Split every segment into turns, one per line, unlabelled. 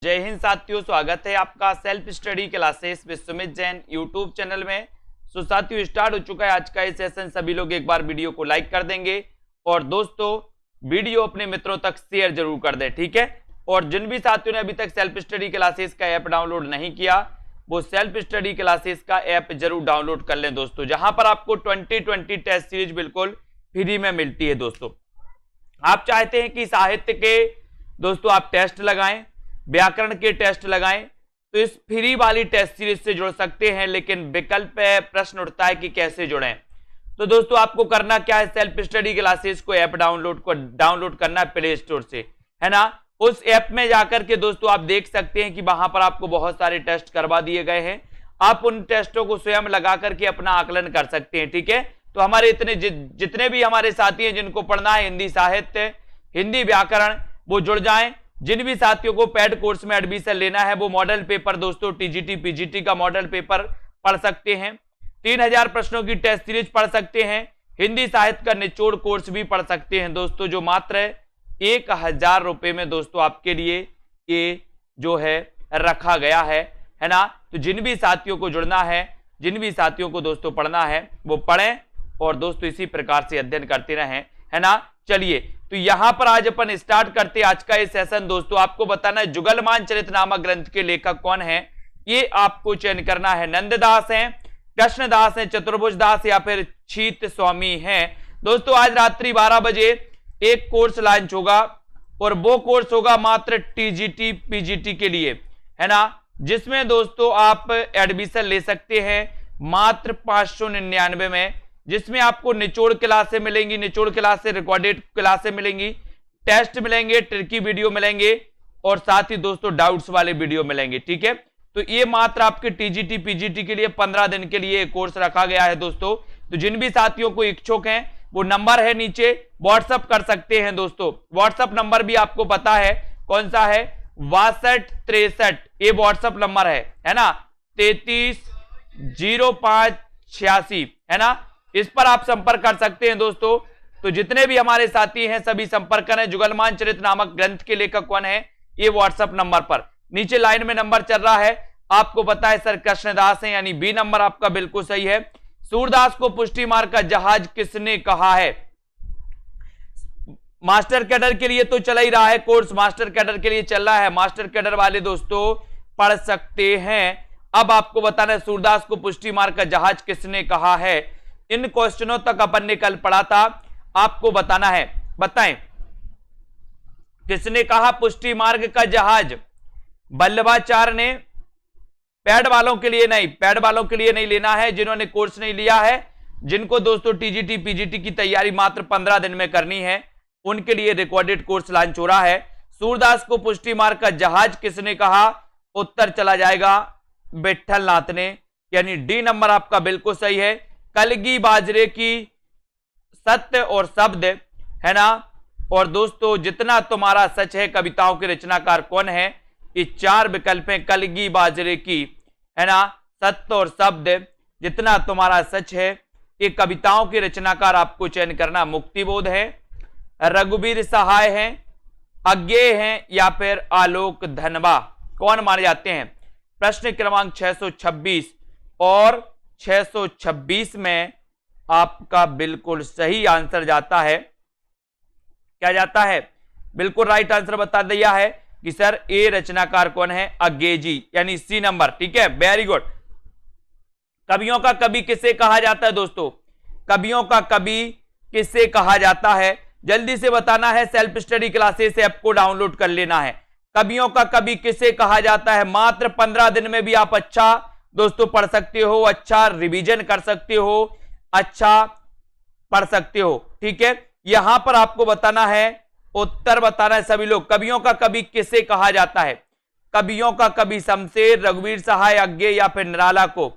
जय हिंद साथियों, स्वागत है आपका self study classes with Sumit Jain YouTube channel में। सो साथियों, स्टार्ट हो चुका है आज का ये सेशन। सभी लोग एक बार वीडियो को लाइक कर देंगे और दोस्तों वीडियो अपने मित्रों तक शेयर जरूर कर दें, ठीक है। और जिन भी साथियों ने अभी तक सेल्फ स्टडी क्लासेस का ऐप डाउनलोड नहीं किया, वो सेल्फ स्टडी क्लासेस का ऐप जरूर डाउनलोड कर लें दोस्तों, जहां पर आपको 2020 टेस्ट सीरीज बिल्कुल फ्री में मिलती है दोस्तों। आप चाहते हैं कि साहित्य के दोस्तों आप टेस्ट लगाएं, व्याकरण के टेस्ट लगाएं, तो इस फ्री वाली टेस्ट सीरीज से जुड़ सकते हैं। लेकिन विकल्प प्रश्न उठता है कि कैसे जुड़ें। तो दोस्तों आपको करना क्या है, सेल्फ स्टडी क्लासेस को ऐप डाउनलोड करना है प्ले स्टोर से, है ना। उस ऐप में जाकर के दोस्तों आप देख सकते हैं कि वहां पर आपको बहुत सारे टेस्ट करवा दिए गए हैं। आप उन टेस्टों को स्वयं लगा करके अपना आकलन कर सकते हैं, ठीक है। तो हमारे जितने भी हमारे साथी हैं जिनको पढ़ना है हिंदी साहित्य, हिंदी व्याकरण, वो जुड़ जाएं। जिन भी साथियों को पेड कोर्स में एडमिशन लेना है, वो मॉडल पेपर दोस्तों टीजीटी पीजीटी का मॉडल पेपर पढ़ सकते हैं। 3000 प्रश्नों की टेस्ट सीरीज पढ़ सकते हैं। हिंदी साहित्य का निचोड़ कोर्स भी पढ़ सकते हैं दोस्तों, जो मात्र 1000 रुपए में दोस्तों आपके लिए ये जो है रखा गया है ना। तो जिन भी साथियों को जुड़ना है, जिन भी साथियों को दोस्तों पढ़ना है, वो पढ़ें और दोस्तों इसी प्रकार से अध्ययन करते रहें, है ना। चलिए, तो यहां पर आज अपन स्टार्ट करते हैं आज का ये सेशन। दोस्तों आपको बताना है जुगलमान चरित नामक ग्रंथ के लेखक कौन है, ये आपको चयन करना है। नंददास हैं, कृष्णदास हैं, चतुर्भुज दास या फिर छीत स्वामी हैं। दोस्तों आज रात्रि 12 बजे एक कोर्स लॉन्च होगा और वो कोर्स होगा मात्र टीजीटी पीजीटी के लिए, है ना, जिसमें दोस्तों आप एडमिशन ले सकते हैं मात्र 599 में, जिसमें आपको निचोड़ क्लासें मिलेंगी, निचोड़ क्लास से रिकॉर्डेड क्लासें मिलेंगी, टेस्ट मिलेंगे, ट्रिकी वीडियो मिलेंगे और साथ ही दोस्तों डाउट्स वाले वीडियो मिलेंगे, ठीक है। तो ये मात्र आपके टीजीटी पीजीटी के लिए 15 दिन के लिए कोर्स रखा गया है दोस्तों। तो जिन भी साथियों को इच्छुक हैं, वो नंबर है नीचे, व्हाट्सअप कर सकते हैं दोस्तों। व्हाट्सअप नंबर भी आपको पता है कौन सा है, 6263, ये व्हाट्सअप नंबर है ना, 330586, है ना। इस पर आप संपर्क कर सकते हैं दोस्तों। तो जितने भी हमारे साथी हैं सभी संपर्क करें। जुगलमान चरित नामक ग्रंथ के लेखक कौन है, ये व्हाट्सएप नंबर पर नीचे लाइन में नंबर चल रहा है, आपको पता है सर कृष्णदास है, यानी बी नंबर आपका बिल्कुल सही है। सूरदास को पुष्टि मार्ग का जहाज किसने कहा है। मास्टर कैडर के लिए तो चला ही रहा है कोर्स, मास्टर कैडर के लिए चल रहा है, मास्टर कैडर वाले दोस्तों पढ़ सकते हैं। अब आपको बताना है सूरदास को पुष्टि मार्ग का जहाज किसने कहा है। इन क्वेश्चनों तक अपन ने कल पढ़ा था, आपको बताना है, बताएं किसने कहा पुष्टि मार्ग का जहाज। वल्लभाचार्य ने। पैड वालों के लिए नहीं, पैड वालों के लिए नहीं लेना है, जिन्होंने कोर्स नहीं लिया है, जिनको दोस्तों टीजीटी पीजीटी की तैयारी मात्र 15 दिन में करनी है, उनके लिए रिकॉर्डेड कोर्स लॉन्च हो रहा है। सूरदास को पुष्टि मार्ग का जहाज किसने कहा, उत्तर चला जाएगा विठल नाथ ने, यानी डी नंबर आपका बिल्कुल सही है। कलगी बाजरे की सत्य और शब्द, है ना। और दोस्तों जितना तुम्हारा सच है कविताओं के रचनाकार कौन है, ये 4 विकल्प हैं कलगी बाजरे की, है ना, सत्य और शब्द, जितना तुम्हारा सच है, ये कविताओं के रचनाकार आपको चयन करना। मुक्तिबोध है, रघुवीर सहाय हैं, अज्ञेय हैं या फिर आलोक धनवा, कौन माने जाते हैं। प्रश्न क्रमांक 626 और 626 में आपका बिल्कुल सही आंसर जाता है, क्या जाता है, बिल्कुल राइट आंसर बता दिया है कि सर ए रचनाकार कौन है, अज्ञेय जी, यानी सी नंबर, ठीक है, वेरी गुड। कवियों का कवि किसे कहा जाता है दोस्तों, कवियों का कवि किसे कहा जाता है, जल्दी से बताना है। सेल्फ स्टडी क्लासेस ऐप को डाउनलोड कर लेना है। कवियों का कवि किसे कहा जाता है। मात्र 15 दिन में भी आप अच्छा दोस्तों पढ़ सकते हो, अच्छा रिवीजन कर सकते हो, अच्छा पढ़ सकते हो, ठीक है। यहां पर आपको बताना है, उत्तर बताना है सभी लोग। कवियों का कवि किसे कहा जाता है। कवियों का कवि शमशेर, रघुवीर सहाय, अज्ञेय या फिर निराला को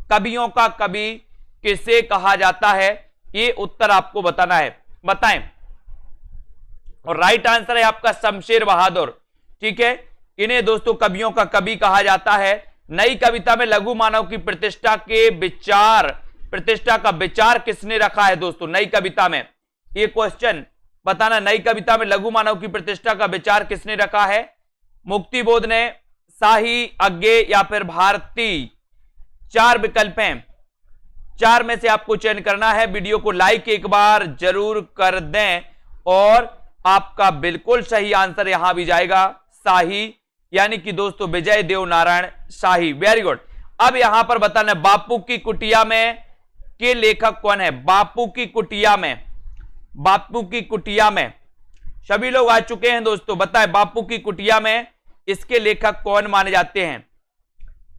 कवियों का कवि किसे कहा जाता है, ये उत्तर आपको बताना है, बताएं। और राइट आंसर है आपका शमशेर बहादुर, ठीक है। इन्हें दोस्तों कवियों का कवि कहा जाता है। नई कविता में लघु मानव की प्रतिष्ठा के विचार, प्रतिष्ठा का विचार किसने रखा है दोस्तों। नई कविता में ये क्वेश्चन बताना, नई कविता में लघु मानव की प्रतिष्ठा का विचार किसने रखा है। मुक्तिबोध ने, शाही, अज्ञे या फिर भारती। 4 विकल्प हैं, 4 में से आपको चयन करना है। वीडियो को लाइक एक बार जरूर कर दें और आपका बिल्कुल सही आंसर यहां भी जाएगा शाही, यानी कि दोस्तों विजय देव नारायण शाही। Very good. अब यहां पर बताना है बापू की कुटिया में के लेखक कौन है। बापू की कुटिया में, बापू की कुटिया में सभी लोग आ चुके हैं दोस्तों, बताए बापू की कुटिया में इसके लेखक कौन माने जाते हैं।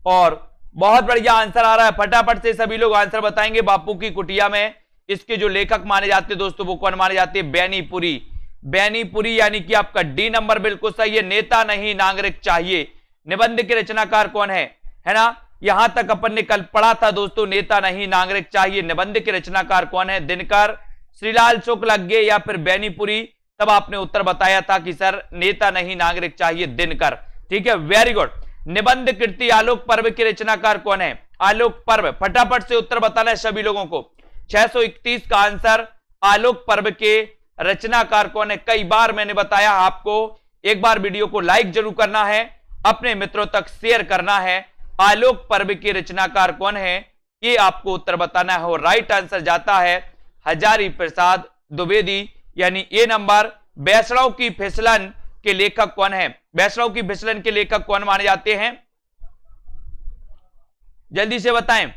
और बहुत बढ़िया आंसर आ रहा है, फटाफट से सभी लोग आंसर बताएंगे। बापू की कुटिया में इसके जो लेखक माने जाते हैं दोस्तों वो कौन माने जाते हैं, बेनीपुरी। बेनीपुरी यानी कि आपका डी नंबर बिल्कुल सही है। नेता नहीं नागरिक चाहिए, निबंध के रचनाकार कौन है ना। यहां तक अपन ने कल पढ़ा था दोस्तों, नेता नहीं नागरिक चाहिए, निबंध के रचनाकार कौन है, दिनकर, श्रीलाल शुक्ल, अज्ञे या फिर बेनीपुरी। तब आपने उत्तर बताया था कि सर नेता नहीं नागरिक चाहिए, दिनकर। ठीक है, वेरी गुड। निबंध कृति आलोक पर्व के रचनाकार कौन है, आलोक पर्व। फटाफट से उत्तर बताना है सभी लोगों को। 631 का आंसर आलोक पर्व के रचनाकार कौन है। कई बार मैंने बताया आपको, एक बार वीडियो को लाइक जरूर करना है, अपने मित्रों तक शेयर करना है। आलोक पर्व के रचनाकार कौन है ये आपको उत्तर बताना है। और राइट आंसर जाता है हजारी प्रसाद द्विवेदी, यानी ए नंबर। वैष्णव की फिसलन के लेखक कौन है, वैष्णव की फिसलन के लेखक कौन माने जाते हैं, जल्दी से बताएं।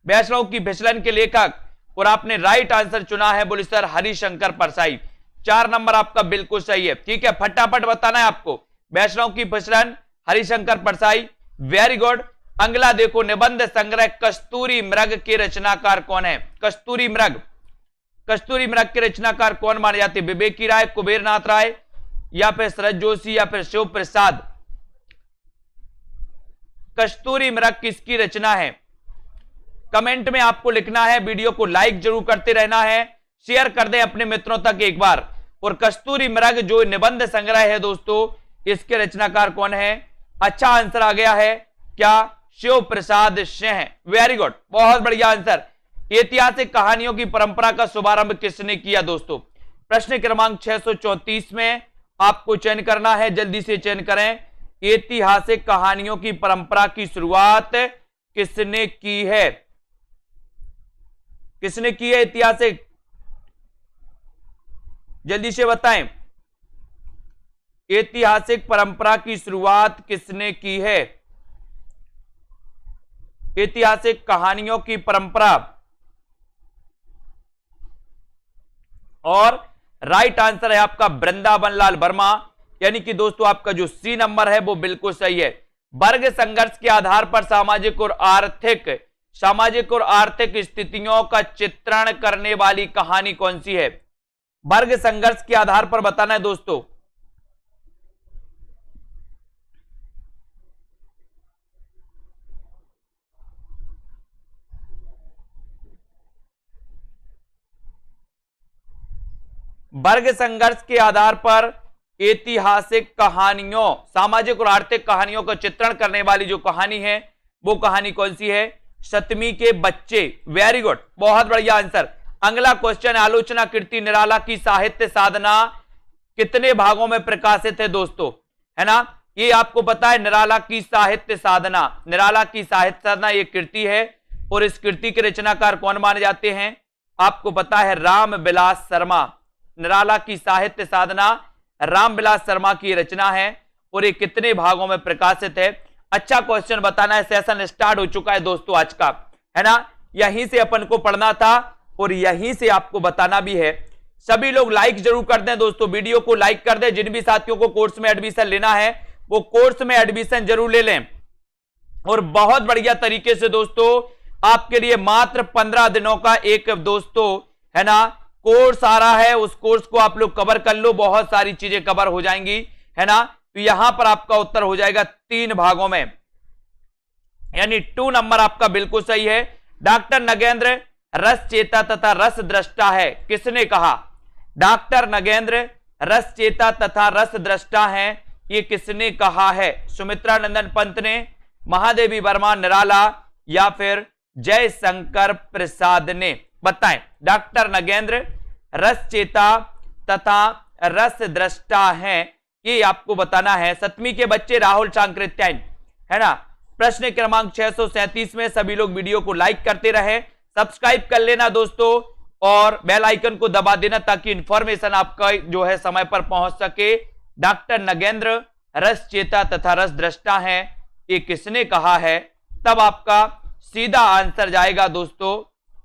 वैष्णव की फिसलन के लेखक, और आपने राइट आंसर चुना है, बोले सर हरिशंकर परसाई। 4 नंबर आपका बिल्कुल सही है। ठीक है, फटाफट बताना है आपको। वैष्णव की फिसलन, हरिशंकर परसाई। Very good. अगला देखो, निबंध संग्रह कस्तूरी मृग के रचनाकार कौन है, कस्तूरी मृग। कस्तूरी मृग के रचनाकार कौन माने जाते हैं, विवेकी राय, कुबेरनाथ राय या फिर शरद जोशी या फिर शिव प्रसाद। कस्तूरी मृग किसकी रचना है, कमेंट में आपको लिखना है। वीडियो को लाइक जरूर करते रहना है, शेयर कर दें अपने मित्रों तक एक बार। और कस्तूरी मृग जो निबंध संग्रह है दोस्तों, इसके रचनाकार कौन है। अच्छा आंसर आ गया है क्या, शिव प्रसाद सिंह। वेरी गुड, बहुत बढ़िया आंसर। ऐतिहासिक कहानियों की परंपरा का शुभारंभ किसने किया दोस्तों। प्रश्न क्रमांक 634 में आपको चयन करना है, जल्दी से चयन करें। ऐतिहासिक कहानियों की परंपरा की शुरुआत किसने की है, किसने की है ऐतिहासिक, जल्दी से बताएं। ऐतिहासिक परंपरा की शुरुआत किसने की है, ऐतिहासिक कहानियों की परंपरा। और राइट आंसर है आपका वृंदावन लाल वर्मा, यानी कि दोस्तों आपका जो सी नंबर है वो बिल्कुल सही है। वर्ग संघर्ष के आधार पर सामाजिक और आर्थिक स्थितियों का चित्रण करने वाली कहानी कौन सी है। वर्ग संघर्ष के आधार पर बताना है दोस्तों। वर्ग संघर्ष के आधार पर ऐतिहासिक कहानियों, सामाजिक और आर्थिक कहानियों का चित्रण करने वाली जो कहानी है वो कहानी कौन सी है, सतमी के बच्चे। वेरी गुड, बहुत बढ़िया आंसर। अगला क्वेश्चन, आलोचना कृति निराला की साहित्य साधना कितने भागों में प्रकाशित है दोस्तों, है ना। ये आपको पता है निराला की साहित्य साधना, निराला की साहित्य साधना ये कृति है। और इस कृति के रचनाकार कौन माने जाते हैं, आपको पता है रामविलास शर्मा। निराला की साहित्य साधना रामविलास शर्मा की रचना है। और ये कितने भागों में प्रकाशित है। अच्छा क्वेश्चन बताना है। सेशन स्टार्ट हो चुका है दोस्तों आज का, है ना। यहीं से अपन को पढ़ना था और यहीं से आपको बताना भी है। सभी लोग लाइक जरूर कर दें दोस्तों, वीडियो को लाइक कर दें। जिन भी साथियों को कोर्स में एडमिशन लेना है वो कोर्स में एडमिशन जरूर ले लें। और बहुत बढ़िया तरीके से दोस्तों आपके लिए मात्र 15 दिनों का एक दोस्तों, है ना, कोर्स आ रहा है। उस कोर्स को आप लोग कवर कर लो, बहुत सारी चीजें कवर हो जाएंगी, है ना। तो यहां पर आपका उत्तर हो जाएगा 3 भागों में, यानी 2 नंबर आपका बिल्कुल सही है। डॉक्टर नगेंद्र रस चेता तथा रस दृष्टा है, किसने कहा। डॉक्टर नगेंद्र रस चेता तथा रस दृष्टा है, ये किसने कहा है। सुमित्रा नंदन पंत ने, महादेवी वर्मा, निराला या फिर जयशंकर प्रसाद ने। बताएं, डॉक्टर नगेंद्र रस चेता तथा रस दृष्टा है, ये आपको बताना है। 7वीं के बच्चे राहुल सांकृत्यायन, है ना। प्रश्न क्रमांक 637 में सभी लोग वीडियो को लाइक करते रहे, सब्सक्राइब कर लेना दोस्तों, और बेल आइकन को दबा देना ताकि इंफॉर्मेशन आपका जो है समय पर पहुंच सके। डॉक्टर नगेंद्र रस चेता तथा रस दृष्टा हैं, ये किसने कहा है? तब आपका सीधा आंसर जाएगा दोस्तों,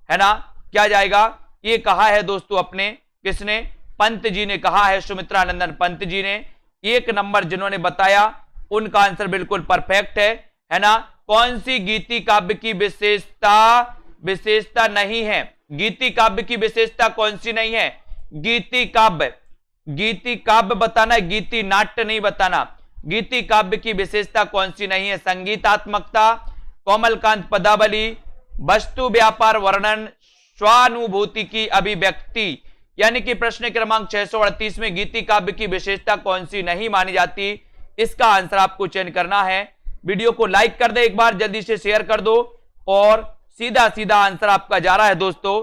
है ना। क्या जाएगा? ये कहा है दोस्तों अपने, किसने? पंत जी ने कहा है, सुमित्रानंदन पंत जी ने। 1 नंबर जिन्होंने बताया उनका आंसर बिल्कुल परफेक्ट है ना। कौन सी गीति काव्य की विशेषता नहीं है? गीति काव्य की विशेषता कौन सी नहीं है? गीति काव्य बताना है, गीति नाट्य नहीं बताना। गीति काव्य की विशेषता कौन सी नहीं है? संगीतात्मकता, कोमलकांत पदावली, वस्तु व्यापार वर्णन, स्वानुभूति की अभिव्यक्ति। यानी कि प्रश्न क्रमांक 638 में गीति काव्य की विशेषता कौन सी नहीं मानी जाती, इसका आंसर आपको चयन करना है। वीडियो को लाइक कर दे, एक बार जल्दी से शेयर कर दो, और सीधा सीधा आंसर आपका जा रहा है दोस्तों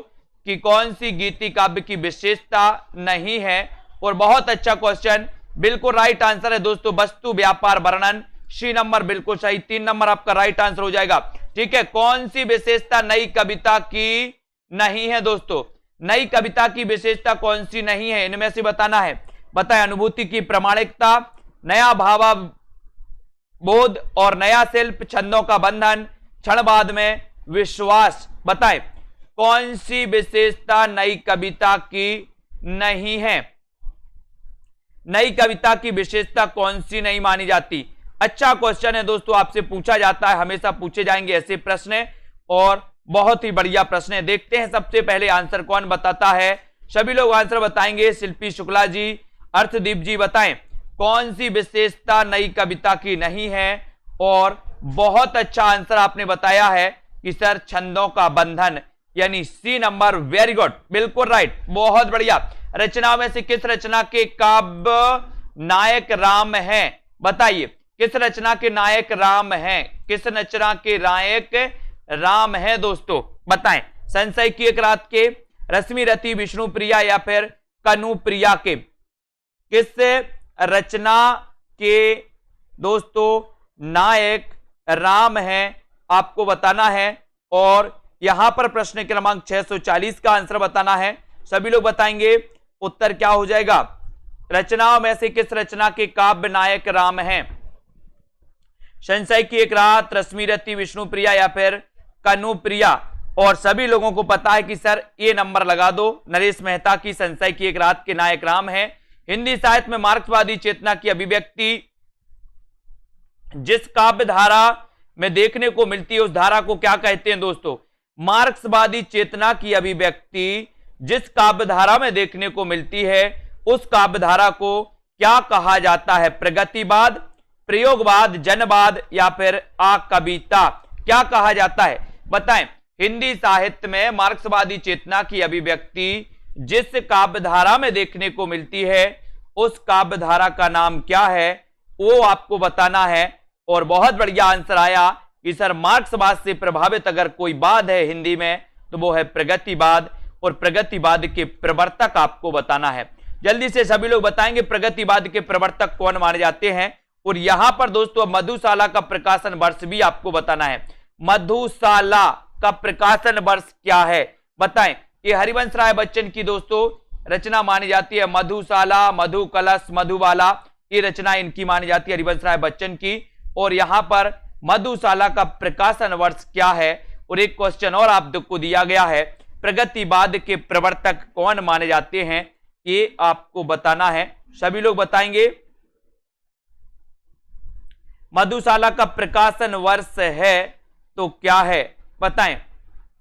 कि कौन सी गीति काव्य की विशेषता नहीं है। और बहुत अच्छा क्वेश्चन, बिल्कुल राइट आंसर है दोस्तों, वस्तु व्यापार वर्णन। सी नंबर बिल्कुल सही, 3 नंबर आपका राइट आंसर हो जाएगा। ठीक है, कौन सी विशेषता नई कविता की नहीं है दोस्तों? नई कविता की विशेषता कौन सी नहीं है, इनमें से बताना है। बताएं। अनुभूति की प्रामाणिकता, नया भावाबोध और नया शिल्प, छंदों का बंधन, क्षणवाद में विश्वास। बताएं कौन सी विशेषता नई कविता की नहीं है? नई कविता की विशेषता कौन सी नहीं मानी जाती? अच्छा क्वेश्चन है दोस्तों, आपसे पूछा जाता है, हमेशा पूछे जाएंगे ऐसे प्रश्न, और बहुत ही बढ़िया प्रश्न है। देखते हैं सबसे पहले आंसर कौन बताता है। सभी लोग आंसर बताएंगे। शिल्पी शुक्ला जी, अर्थदीप जी, बताएं कौन सी विशेषता नई कविता की नहीं है। और बहुत अच्छा आंसर आपने बताया है कि सर छंदों का बंधन, यानी सी नंबर, वेरी गुड, बिल्कुल राइट, बहुत बढ़िया। रचना में से किस रचना के काव्य नायक राम है? बताइए, किस रचना के नायक राम हैं? किस रचना के नायक राम है दोस्तों? बताएं। संशय की एक रात के, रश्मि रति, विष्णु प्रिया या फिर कनु प्रिया के? किस रचना के दोस्तों नायक राम है, आपको बताना है। और यहां पर प्रश्न क्रमांक 640 का आंसर बताना है। सभी लोग बताएंगे उत्तर क्या हो जाएगा। रचनाओं में से किस रचना के काव्य नायक राम हैं? संशय की एक रात, रश्मि रति, विष्णु प्रिया या फिर कनु प्रिया? और सभी लोगों को पता है कि सर ये नंबर लगा दो, नरेश मेहता की संशय की एक रात के नायक राम है। हिंदी साहित्य में मार्क्सवादी चेतना की अभिव्यक्ति जिस काव्य धारा में देखने को मिलती है, उस धारा को क्या कहते हैं दोस्तों? मार्क्सवादी चेतना की अभिव्यक्ति जिस काव्य धारा में देखने को मिलती है, उस काव्य धारा को क्या कहा जाता है? प्रगतिवाद, प्रयोगवाद, जनवाद या फिर आकविता? क्या कहा जाता है? बताएं। हिंदी साहित्य में मार्क्सवादी चेतना की अभिव्यक्ति जिस काव्य धारा में देखने को मिलती है, उस काव्य धारा का नाम क्या है, वो आपको बताना है। और बहुत बढ़िया आंसर आया कि सर मार्क्सवाद से प्रभावित अगर कोई वाद है हिंदी में तो वो है प्रगतिवाद, और प्रगतिवाद के प्रवर्तक आपको बताना है। जल्दी से सभी लोग बताएंगे प्रगतिवाद के प्रवर्तक कौन माने जाते हैं। और यहां पर दोस्तों मधुशाला का प्रकाशन वर्ष भी आपको बताना है। मधुशाला का प्रकाशन वर्ष क्या है? बताएं। ये हरिवंश राय बच्चन की दोस्तों रचना मानी जाती है। मधुशाला, मधु कलश, मधुबाला, ये रचना इनकी मानी जाती है, हरिवंश राय बच्चन की। और यहां पर मधुशाला का प्रकाशन वर्ष क्या है? और एक क्वेश्चन और आपको दिया गया है, प्रगतिवाद के प्रवर्तक कौन माने जाते हैं, ये आपको बताना है। सभी लोग बताएंगे। मधुशाला का प्रकाशन वर्ष है तो क्या है? बताएं।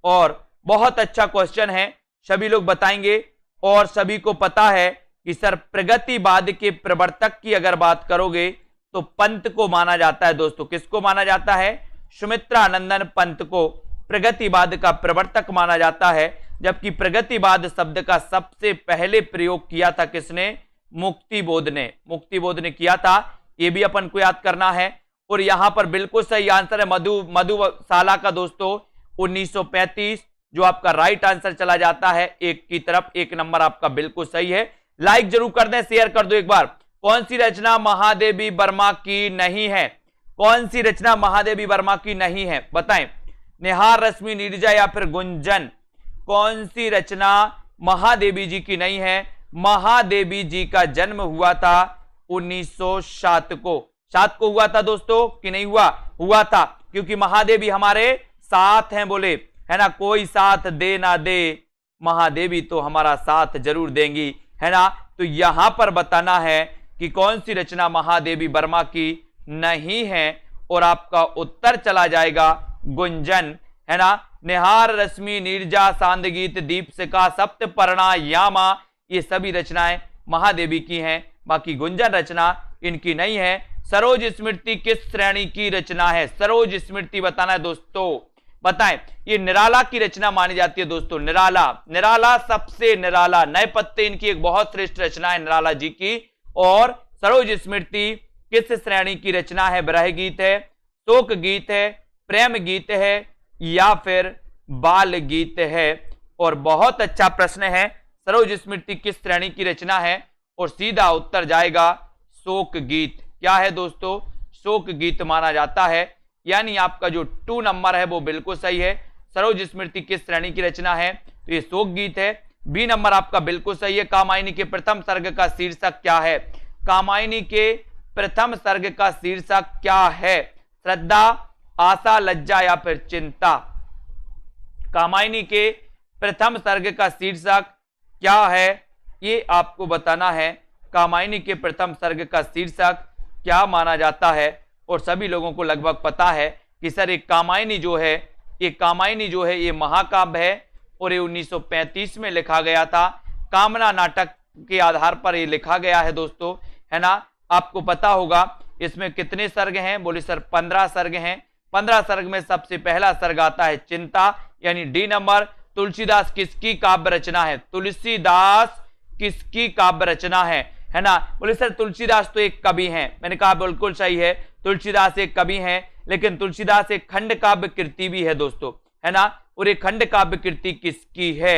और बहुत अच्छा क्वेश्चन है, सभी लोग बताएंगे। और सभी को पता है कि सर प्रगतिवाद के प्रवर्तक की अगर बात करोगे तो पंत को माना जाता है दोस्तों। किसको माना जाता है? सुमित्रानंदन पंत को प्रगतिवाद का प्रवर्तक माना जाता है। जबकि प्रगतिवाद शब्द का सबसे पहले प्रयोग किया था किसने? मुक्तिबोध ने। मुक्तिबोध ने किया था, ये भी अपन को याद करना है। और यहां पर बिल्कुल सही आंसर है मधुशाला का दोस्तों 1935, जो आपका राइट आंसर चला जाता है एक की तरफ। 1 नंबर आपका बिल्कुल सही है। लाइक जरूर कर दें, शेयर कर दो एक बार। कौन सी रचना महादेवी वर्मा की नहीं है? कौन सी रचना महादेवी वर्मा की नहीं है, बताएं। निहार, रश्मि, नीरजा या फिर गुंजन? कौन सी रचना महादेवी जी की नहीं है? महादेवी जी का जन्म हुआ था 1907 को। 7 को हुआ था दोस्तों कि नहीं हुआ? हुआ था, क्योंकि महादेवी हमारे साथ हैं, बोले है ना, कोई साथ दे ना दे, महादेवी तो हमारा साथ जरूर देंगी, है ना। तो यहां पर बताना है कि कौन सी रचना महादेवी वर्मा की नहीं है, और आपका उत्तर चला जाएगा गुंजन, है ना। निहार, रश्मि, नीरजा, सांदगीत, दीपशिखा, सप्तपर्णा, यामा, ये सभी रचनाएं महादेवी की हैं, बाकी गुंजन रचना इनकी नहीं है। सरोज स्मृति किस श्रेणी की रचना है? सरोज स्मृति बताना है दोस्तों, बताएं। ये निराला की रचना मानी जाती है दोस्तों, निराला, निराला सबसे निराला, नए पत्ते इनकी एक बहुत श्रेष्ठ रचना है निराला जी की। और सरोज स्मृति किस श्रेणी की रचना है? ब्रह गीत है, शोक गीत है, प्रेम गीत है या फिर बाल गीत है? और बहुत अच्छा प्रश्न है, सरोज स्मृति किस श्रेणी की रचना है? और सीधा उत्तर जाएगा शोक गीत। क्या है दोस्तों? शोक गीत माना जाता है, यानी आपका जो 2 नंबर है वो बिल्कुल सही है। सरोज स्मृति किस श्रेणी की रचना है? तो ये शोक गीत है। बी नंबर आपका बिल्कुल सही है। कामायनी के प्रथम सर्ग का शीर्षक क्या है? कामायनी के प्रथम सर्ग का शीर्षक क्या है? श्रद्धा, आशा, लज्जा या फिर चिंता? कामायनी के प्रथम सर्ग का शीर्षक क्या है, ये आपको बताना है। कामायनी के प्रथम सर्ग का शीर्षक क्या माना जाता है? और सभी लोगों को लगभग पता है कि सर एक कामायनी जो है, ये कामायनी जो है ये महाकाव्य है, और ये 1935 में लिखा गया था। कामना नाटक के आधार पर ये लिखा गया है दोस्तों, है ना। आपको पता होगा इसमें कितने सर्ग हैं? बोले सर 15 सर्ग हैं। 15 सर्ग में सबसे पहला सर्ग आता है चिंता, यानी डी नंबर। तुलसीदास किसकी काव्य रचना है? तुलसीदास किसकी काव्य रचना है ना। बोले सर तुलसीदास तो एक कवि हैं। मैंने कहा बिल्कुल सही है, तुलसीदास एक कवि हैं, लेकिन तुलसीदास एक खंड काव्य कृति भी है दोस्तों, है ना। और एक खंड काव्य कृति किसकी है?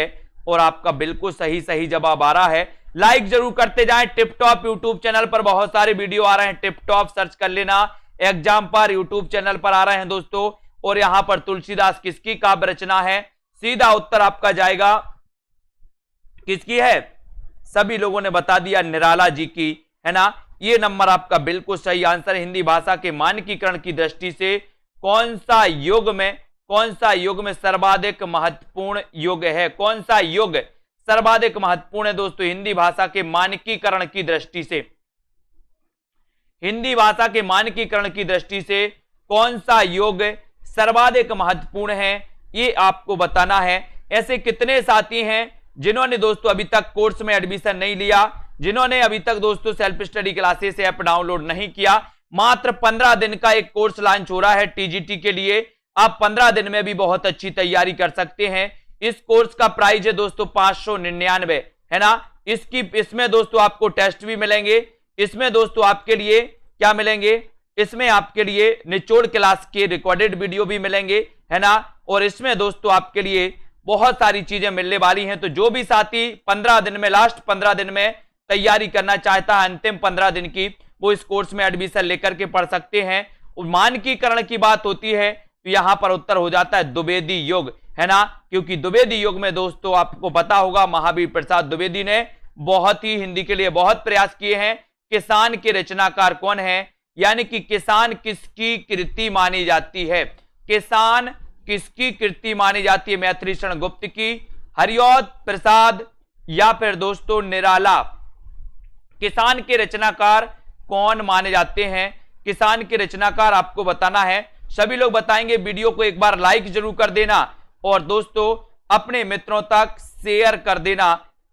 और आपका बिल्कुल सही जवाब आ रहा है। लाइक जरूर करते जाएं। टिप टॉप यूट्यूब चैनल पर बहुत सारे वीडियो आ रहे हैं, टिप टॉप सर्च कर लेना, एग्जाम पर यूट्यूब चैनल पर आ रहे हैं दोस्तों। और यहां पर तुलसीदास किसकी काव्य रचना है? सीधा उत्तर आपका जाएगा किसकी है? सभी लोगों ने बता दिया, निराला जी की, है ना। ये नंबर आपका बिल्कुल सही आंसर। हिंदी भाषा के मानकीकरण की दृष्टि से कौन सा युग में सर्वाधिक महत्वपूर्ण युग है? कौन सा युग सर्वाधिक महत्वपूर्ण है दोस्तों हिंदी भाषा के मानकीकरण की दृष्टि से? हिंदी भाषा के मानकीकरण की दृष्टि से कौन सा युग सर्वाधिक महत्वपूर्ण है, ये आपको बताना है। ऐसे कितने साथी हैं जिन्होंने दोस्तों अभी तक कोर्स में एडमिशन नहीं लिया, जिन्होंने अभी तक दोस्तों self study classes app download नहीं किया? मात्र 15 दिन का एक कोर्स लॉन्च हो रहा है टीजीटी के लिए। आप 15 दिन में भी बहुत अच्छी तैयारी कर सकते हैं। इस कोर्स का प्राइस है दोस्तों 599, है ना। इसमें दोस्तों आपको टेस्ट भी मिलेंगे, इसमें दोस्तों आपके लिए क्या मिलेंगे? इसमें आपके लिए निचोड़ क्लास के रिकॉर्डेड वीडियो भी मिलेंगे, है ना। और इसमें दोस्तों आपके लिए बहुत सारी चीजें मिलने वाली हैं। तो जो भी साथी 15 दिन में, लास्ट 15 दिन में तैयारी करना चाहता है, अंतिम 15 दिन की, वो इस कोर्स में एडमिशन लेकर के पढ़ सकते हैं। मानकीकरण की बात होती है तो यहां पर उत्तर हो जाता है द्विवेदी युग, है ना। क्योंकि द्विवेदी युग में दोस्तों आपको पता होगा महावीर प्रसाद द्विवेदी ने बहुत ही हिंदी के लिए बहुत प्रयास किए हैं। किसान के रचनाकार कौन है? यानी कि किसान किसकी कृति मानी जाती है? किसान किसकी कृति मानी जाती है? मैथिली शरण गुप्त की, हरिऔध प्रसाद या फिर दोस्तों निराला? किसान के रचनाकार कौन माने जाते हैं? किसान के रचनाकार आपको बताना है। सभी लोग बताएंगे। वीडियो को एक बार लाइक जरूर कर देना और दोस्तों अपने मित्रों तक शेयर कर देना,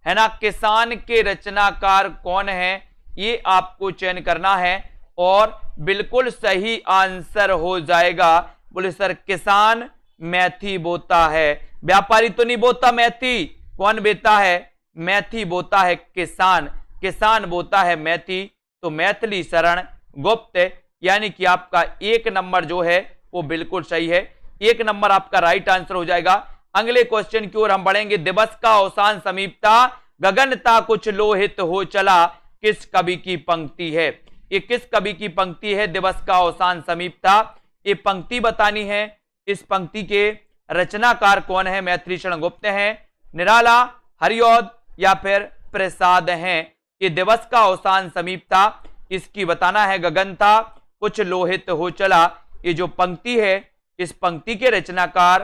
है ना। किसान के रचनाकार कौन है ये आपको चयन करना है और बिल्कुल सही आंसर हो जाएगा। बोले सर किसान मैथी बोता है, व्यापारी तो नहीं बोता मैथी। कौन बेता है? मैथी बोता है किसान, किसान बोता है मैथी। तो मैथिली शरण गुप्त, यानी कि आपका 1 नंबर जो है वो बिल्कुल सही है। 1 नंबर आपका राइट आंसर हो जाएगा। अगले क्वेश्चन की ओर हम बढ़ेंगे। दिवस का अवसान समीपता, गगनता कुछ लोहित हो चला, किस कवि की पंक्ति है? ये किस कवि की पंक्ति है? दिवस का अवसान समीप था, ये पंक्ति बतानी है। इस पंक्ति के रचनाकार कौन है? मैथिलीशरण गुप्त हैं, निराला, हरिऔध या फिर प्रसाद हैं। ये दिवस का अवसान समीप था, इसकी बताना है। गगन था कुछ लोहित हो चला, ये जो पंक्ति है इस पंक्ति के रचनाकार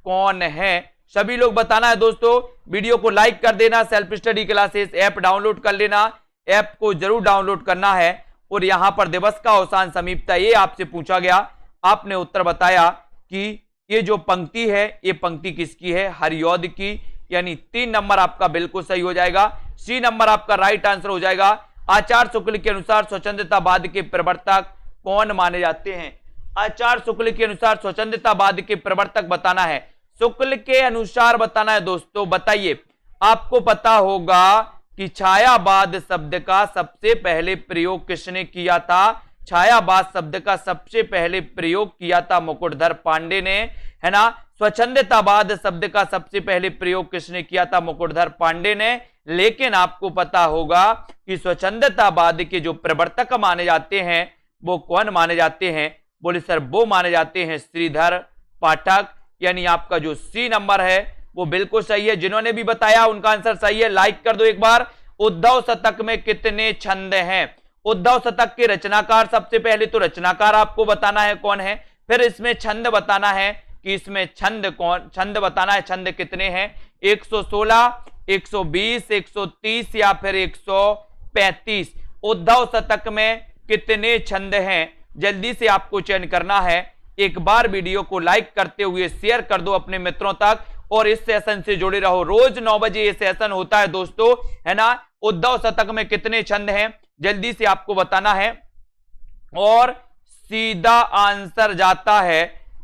कौन है? सभी लोग बताना है दोस्तों। वीडियो को लाइक कर देना, self study classes app download कर लेना, ऐप को जरूर डाउनलोड करना है। और यहां पर दिवस का अवसान समीप था, ये आपसे पूछा गया, आपने उत्तर बताया कि ये जो पंक्ति है ये पंक्ति किसकी है? हरिऔध की, यानी 3 नंबर आपका बिल्कुल सही हो जाएगा। सी नंबर आपका राइट आंसर हो जाएगा। आचार्य शुक्ल के अनुसार स्वच्छंदतावाद के प्रवर्तक कौन माने जाते हैं? आचार्य शुक्ल के अनुसार स्वच्छंदतावाद के प्रवर्तक बताना है। शुक्ल के अनुसार बताना है दोस्तों। बताइए, आपको पता होगा कि छायावाद शब्द का सबसे पहले प्रयोग किसने किया था? छायावाद शब्द का सबसे पहले प्रयोग किया था मुकुटधर पांडे ने, है ना। स्वच्छंदतावाद शब्द का सबसे पहले प्रयोग किसने किया था? मुकुटधर पांडे ने। लेकिन आपको पता होगा कि स्वच्छंदतावाद के जो प्रवर्तक माने जाते हैं वो कौन माने जाते हैं? बोले सर वो माने जाते हैं श्रीधर पाठक, यानी आपका जो सी नंबर है वो बिल्कुल सही है। जिन्होंने भी बताया उनका आंसर सही है, लाइक कर दो एक बार। उद्धव शतक में कितने छंद हैं? उद्धव शतक के रचनाकार, सबसे पहले तो रचनाकार आपको बताना है कौन है, फिर इसमें छंद बताना है कि इसमें छंद कौन, छंद बताना है छंद कितने हैं? 116, 120, 130 या फिर 135। उद्धव शतक में कितने छंद हैं? जल्दी से आपको चयन करना है। एक बार वीडियो को लाइक करते हुए शेयर कर दो अपने मित्रों तक और इस सेशन से जुड़े रहो। रोज 9 बजे ये सेशन होता है दोस्तों, है ना। उद्धव शतक में कितने छंद हैं जल्दी से आपको बताना है और सीधा आंसर जाता है।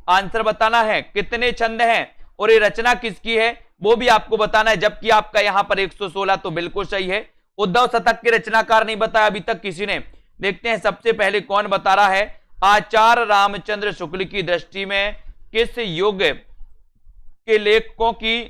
आंसर बताना है कितने छंद हैं और ये रचना किसकी है वो भी आपको बताना है। जबकि आपका यहां पर 116 तो बिल्कुल सही है। उद्धव शतक के रचनाकार नहीं बताया अभी तक किसी ने। देखते हैं सबसे पहले कौन बता रहा है। आचार्य रामचंद्र शुक्ल की दृष्टि में किस युग के लेखकों की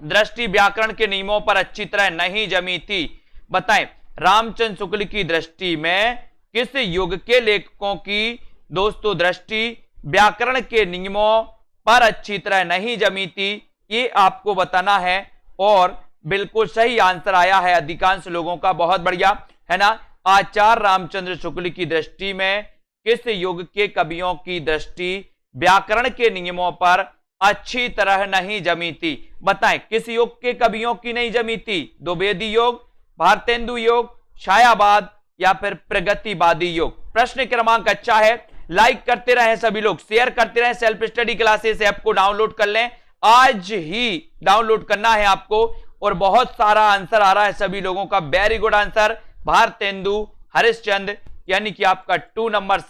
दृष्टि व्याकरण के नियमों पर अच्छी तरह नहीं जमी थी? बताएं, रामचंद्र शुक्ल की दृष्टि में किस युग के लेखकों की दोस्तों दृष्टि व्याकरण के नियमों पर अच्छी तरह नहीं जमी थी? ये आपको बताना है और बिल्कुल सही आंसर आया है अधिकांश लोगों का, बहुत बढ़िया, है ना। आचार्य रामचंद्र शुक्ल की दृष्टि में किस युग के कवियों की दृष्टि व्याकरण के नियमों पर अच्छी तरह नहीं जमी थी? बताएं, किस युग के कवियों की नहीं जमी थी? द्विवेदी युग, भारतेंदु युग, छायावाद या फिर प्रगतिवादी युग? प्रश्न क्रमांक अच्छा है, लाइक करते रहें सभी लोग, शेयर करते रहें। सेल्फ स्टडी क्लासेस ऐप को डाउनलोड कर लें, आज ही डाउनलोड करना है आपको। और बहुत सारा आंसर आ रहा है सभी लोगों का, very good answer. Bharatendu Harishchandra, यानी कि आपका 2 नंबर,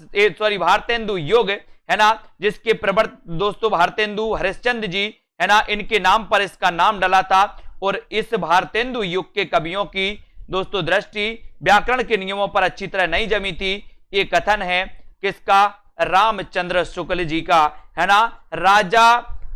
भारतेंदु युग, है ना, जिसके प्रवर्तक दोस्तों भारतेंदु हरिश्चंद्र जी, है ना, इनके नाम पर इसका नाम डला था। और इस भारतेंदु युग के कवियों की दोस्तों दृष्टि व्याकरण के नियमों पर अच्छी तरह नहीं जमी थी। ये कथन है किसका? रामचंद्र शुक्ल जी का, है ना। राजा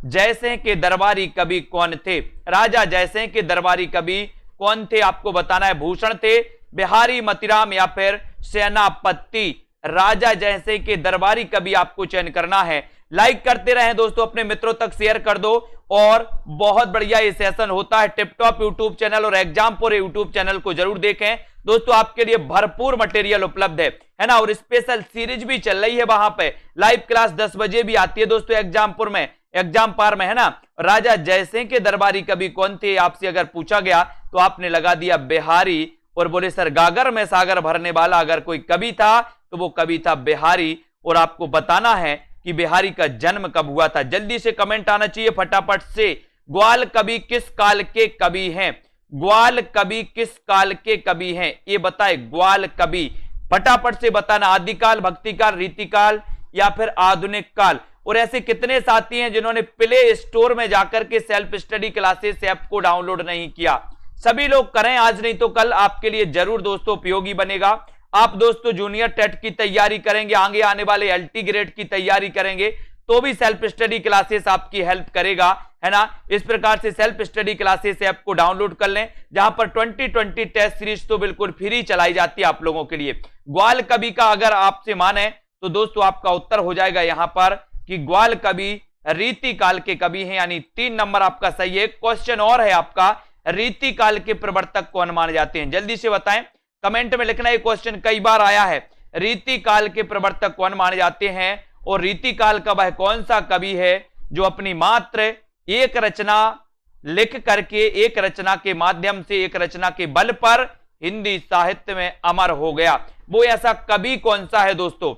जयसिंह के दरबारी कवि कौन थे? राजा जयसिंह के दरबारी कवि कौन थे आपको बताना है। भूषण थे, बिहारी, मतीराम या फिर सेनापति? राजा जयसिंह के दरबारी कवि आपको चयन करना है। लाइक करते रहें दोस्तों, अपने मित्रों तक शेयर कर दो। और बहुत बढ़िया ये सेशन होता है टिपटॉप यूट्यूब चैनल और एग्जामपुर यूट्यूब चैनल को जरूर देखें दोस्तों, आपके लिए भरपूर मटेरियल उपलब्ध है ना। और स्पेशल सीरीज भी चल रही है वहां पे, लाइव क्लास 10 बजे भी आती है दोस्तों एग्जामपुर में, एग्जाम पार में, है ना। राजा जयसिंह के दरबारी कवि कौन थे आपसे अगर पूछा गया तो आपने लगा दिया बिहारी और बोले सर गागर में सागर भरने वाला अगर कोई कवि था तो वो कवि था बिहारी। और आपको बताना है कि बिहारी का जन्म कब हुआ था। जल्दी से कमेंट आना चाहिए फटाफट से। ग्वाल कवि किस काल के कवि हैं? ग्वाल कवि किस काल के कवि हैं ये बताए। ग्वाल कवि फटाफट से बताना, आदिकाल, भक्तिकाल, रीतिकाल या फिर आधुनिक काल। और ऐसे कितने साथी हैं जिन्होंने प्ले स्टोर में जाकर के सेल्फ स्टडी क्लासेस ऐप को डाउनलोड नहीं किया? सभी लोग करें, आज नहीं तो कल आपके लिए जरूर दोस्तों उपयोगी बनेगा। आप दोस्तों जूनियर टेट की तैयारी करेंगे, आगे आने वाले एलटी ग्रेड की तैयारी करेंगे तो भी सेल्फ स्टडी क्लासेस आपकी हेल्प करेगा, है ना। इस प्रकार से सेल्फ स्टडी क्लासेस ऐप को डाउनलोड कर लें, जहां पर 2020 टेस्ट सीरीज तो बिल्कुल फ्री चलाई जाती है आप लोगों के लिए। ग्वाल कवि का अगर आपसे माने तो दोस्तों आपका उत्तर हो जाएगा यहां पर कि ग्वाल कवि रीति काल के कवि हैं, यानी 3 नंबर आपका सही है। क्वेश्चन और है आपका, रीति काल के प्रवर्तक कौन माने जाते हैं, जल्दी से बताएं, कमेंट में लिखना। ये क्वेश्चन कई बार आया है, रीति काल के प्रवर्तक कौन माने जाते हैं, और रीति काल का वह कौन सा कवि है जो अपनी मात्र एक रचना लिख करके, एक रचना के माध्यम से, एक रचना के बल पर हिंदी साहित्य में अमर हो गया। वो ऐसा कवि कौन सा है दोस्तों,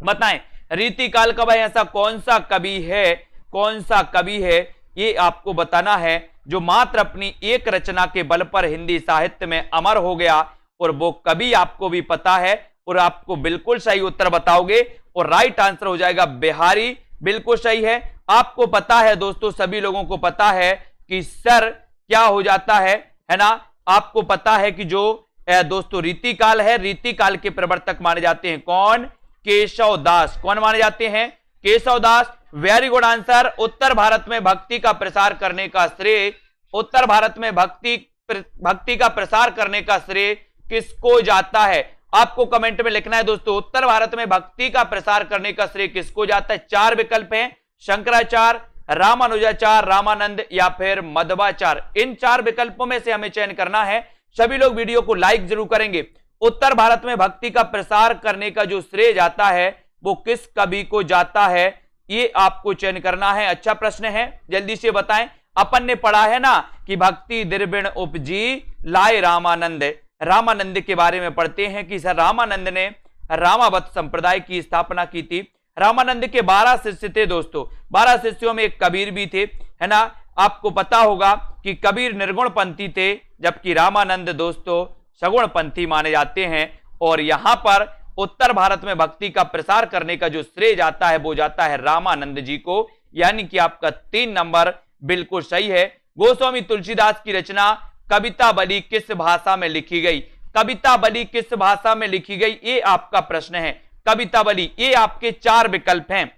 बताएं। रीति काल का वह ऐसा कौन सा कवि है, कौन सा कवि है, ये आपको बताना है, जो मात्र अपनी एक रचना के बल पर हिंदी साहित्य में अमर हो गया। और वो कवि आपको भी पता है, और आपको बिल्कुल सही उत्तर बताओगे, और राइट आंसर हो जाएगा बिहारी, बिल्कुल सही है। आपको पता है दोस्तों, सभी लोगों को पता है कि सर क्या हो जाता है ना। आपको पता है कि जो दोस्तों रीतिकाल है, रीतिकाल के प्रवर्तक माने जाते हैं कौन, केशव दास। कौन माने जाते हैं, Keshav Das. Very good answer. उत्तर भारत में भक्ति का प्रसार करने का श्रेय, उत्तर भारत में भक्ति का प्रसार करने का श्रेय किसको जाता है, आपको कमेंट में लिखना है दोस्तों। उत्तर भारत में भक्ति का प्रसार करने का श्रेय किसको जाता है। 4 विकल्प हैं, शंकराचार्य, रामानुजाचार्य, रामानंद या फिर मध्वाचार्य। इन 4 विकल्पों में से हमें चयन करना है। सभी लोग वीडियो को लाइक जरूर करेंगे। उत्तर भारत में भक्ति का प्रसार करने का जो श्रेय जाता है वो किस कवि को जाता है, ये आपको चयन करना है। अच्छा प्रश्न है, जल्दी से बताएं। अपन ने पढ़ा है ना कि भक्ति द्रविण उपजी लाए रामानंद। रामानंद के बारे में पढ़ते हैं कि सर रामानंद ने रामावत संप्रदाय की स्थापना की थी। रामानंद के 12 शिष्य थे दोस्तों, 12 शिष्यों में एक कबीर भी थे, है ना। आपको पता होगा कि कबीर निर्गुण पंथी थे, जबकि रामानंद दोस्तों सगुण पंथी माने जाते हैं। और यहां पर उत्तर भारत में भक्ति का प्रसार करने का जो श्रेय जाता है वो जाता है रामानंद जी को, यानी कि आपका 3 नंबर बिल्कुल सही है। गोस्वामी तुलसीदास की रचना कविता बली किस भाषा में लिखी गई, कविता बली किस भाषा में लिखी गई, ये आपका प्रश्न है। कविता बली, ये आपके 4 विकल्प हैं,